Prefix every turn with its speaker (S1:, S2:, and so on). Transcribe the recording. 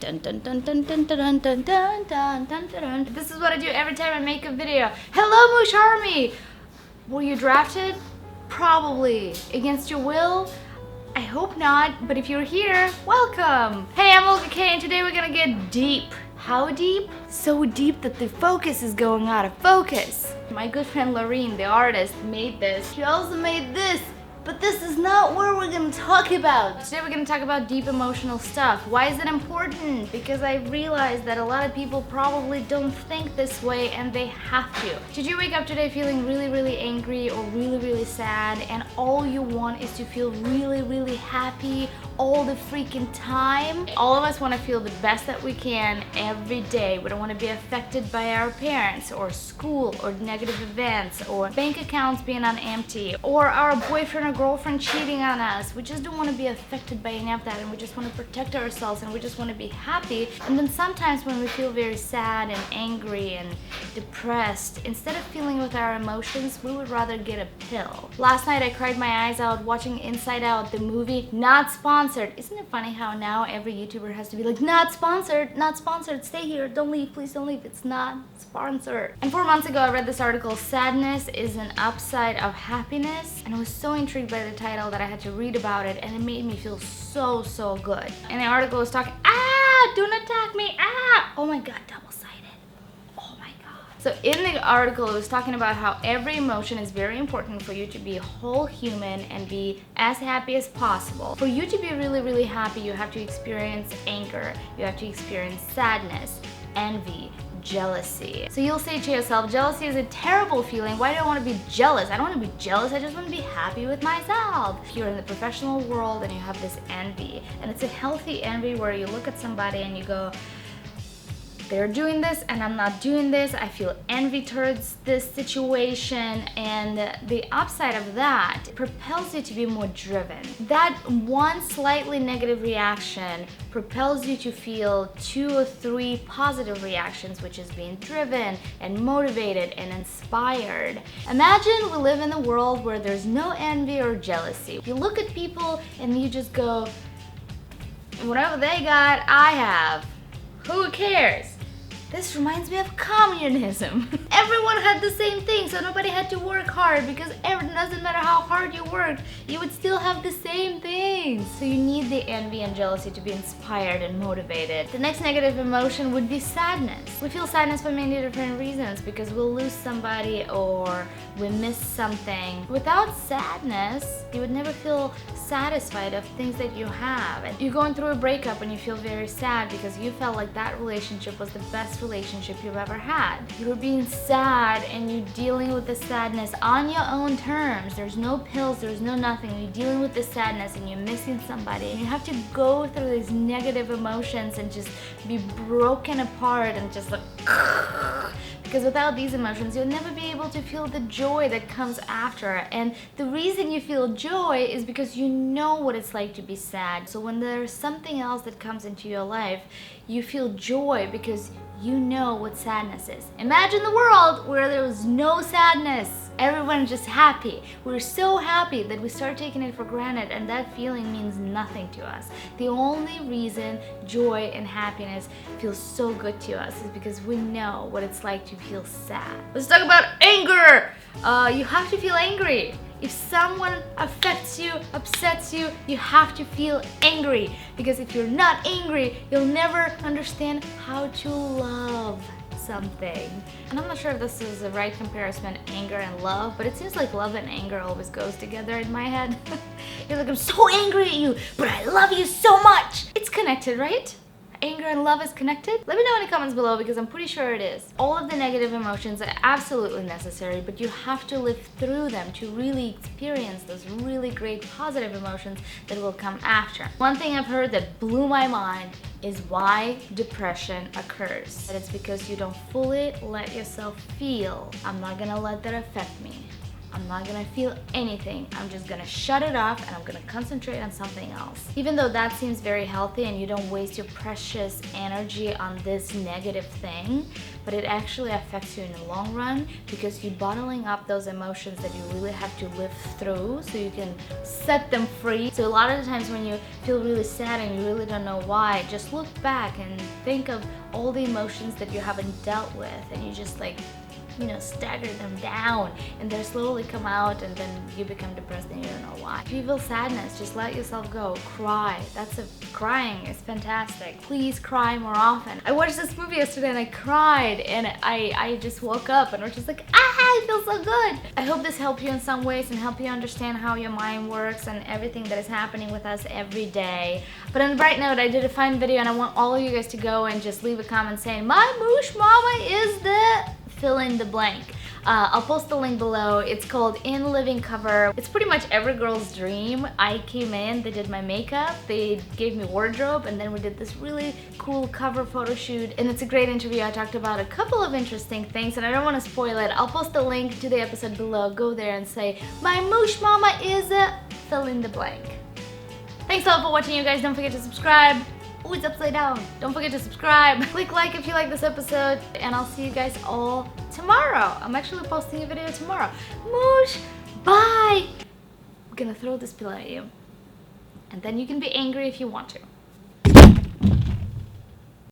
S1: This is what I do every time I make a video. Hello, Moosh Army! Were you drafted? Probably. Against your will? I hope not, but if you're here, welcome! Hey, I'm Olga Kay, and today we're gonna get deep. How deep? So deep that the focus is going out of focus. My good friend Lorene, the artist, made this. She also made this. But this is not what we're gonna talk about. Today we're gonna talk about deep emotional stuff. Why is it important? Because I realized that a lot of people probably don't think this way and they have to. Did you wake up today feeling really angry or really sad and all you want is to feel really happy all the freaking time? All of us want to feel the best that we can every day. We don't want to be affected by our parents or school or negative events or bank accounts being on empty or our boyfriend or girlfriend cheating on us. We just don't want to be affected by any of that, and we just want to protect ourselves and we just want to be happy. And then sometimes when we feel very sad and angry and depressed, instead of feeling with our emotions, we would rather get a pill. Last night I cried my eyes out watching Inside Out, the movie. Not sponsored. Isn't it funny how now every YouTuber has to be like, not sponsored, stay here, don't leave, please don't leave, it's not sponsored. And 4 months ago I read this article, Sadness is an Upside of Happiness, and I was so intrigued by the title that I had to read about it, and it made me feel so good. And the article was talking, don't attack me, oh my god, double-sided. So in the article, it was talking about how every emotion is very important for you to be a whole human and be as happy as possible. For you to be really happy, you have to experience anger, you have to experience sadness, envy, jealousy. So you'll say to yourself, jealousy is a terrible feeling. Why do I want to be jealous? I don't want to be jealous, I just want to be happy with myself. If you're in the professional world and you have this envy, and it's a healthy envy where you look at somebody and you go, they're doing this and I'm not doing this. I feel envy towards this situation, and the upside of that propels you to be more driven. That one slightly negative reaction propels you to feel 2 or 3 positive reactions, which is being driven and motivated and inspired. Imagine we live in a world where there's no envy or jealousy. You look at people and you just go, whatever they got, I have. Who cares? This reminds me of communism. Everyone had the same thing, so nobody had to work hard, because it doesn't matter how hard you worked, you would still have the same things. So you need the envy and jealousy to be inspired and motivated. The next negative emotion would be sadness. We feel sadness for many different reasons, because we'll lose somebody or we miss something. Without sadness, you would never feel satisfied of things that you have. And you're going through a breakup and you feel very sad because you felt like that relationship was the best relationship you've ever had. You're being sad and you're dealing with the sadness on your own terms. There's no pills, there's no nothing. You're dealing with the sadness and you're missing somebody, and you have to go through these negative emotions and just be broken apart and just like because without these emotions you'll never be able to feel the joy that comes after. And the reason you feel joy is because you know what it's like to be sad. So when there's something else that comes into your life, you feel joy because you know what sadness is. Imagine the world where there was no sadness. Everyone's just happy. We're so happy that we start taking it for granted, and that feeling means nothing to us. The only reason joy and happiness feels so good to us is because we know what it's like to feel sad. Let's talk about anger. You have to feel angry. If someone affects you, upsets you, you have to feel angry. Because if you're not angry, you'll never understand how to love something. And I'm not sure if this is the right comparison, anger and love, but it seems like love and anger always goes together in my head. You're like, I'm so angry at you, but I love you so much. It's connected, right? Anger and love is connected? Let me know in the comments below, because I'm pretty sure it is. All of the negative emotions are absolutely necessary, but you have to live through them to really experience those really great positive emotions that will come after. One thing I've heard that blew my mind is why depression occurs. And it's because you don't fully let yourself feel, I'm not gonna let that affect me. I'm not gonna feel anything. I'm just gonna shut it off and I'm gonna concentrate on something else. Even though that seems very healthy and you don't waste your precious energy on this negative thing, but it actually affects you in the long run because you're bottling up those emotions that you really have to live through so you can set them free. So a lot of the times when you feel really sad and you really don't know why, just look back and think of all the emotions that you haven't dealt with, and you just like, you know, stagger them down and they slowly come out, and then you become depressed and you don't know why. If you feel sadness, just let yourself go. Cry. Crying is fantastic. Please cry more often. I watched this movie yesterday and I cried, and I just woke up and was just like, I feel so good. I hope this helped you in some ways and help you understand how your mind works and everything that is happening with us every day. But on a bright note, I did a fun video and I want all of you guys to go and just leave a comment saying, my moosh mama is the fill in the blank. I'll post the link below. It's called In Living Cover. It's pretty much every girl's dream. I came in, they did my makeup, they gave me wardrobe, and then we did this really cool cover photo shoot, and it's a great interview. I talked about a couple of interesting things and I don't want to spoil it. I'll post the link to the episode below. Go there and say, my moosh mama is a fill in the blank. Thanks a lot for watching, you guys. Don't forget to subscribe. Oh, it's upside down. Don't forget to subscribe. Click like if you like this episode, and I'll see you guys all tomorrow. I'm actually posting a video tomorrow. Moosh, bye. I'm gonna throw this pillow at you, and then you can be angry if you want to.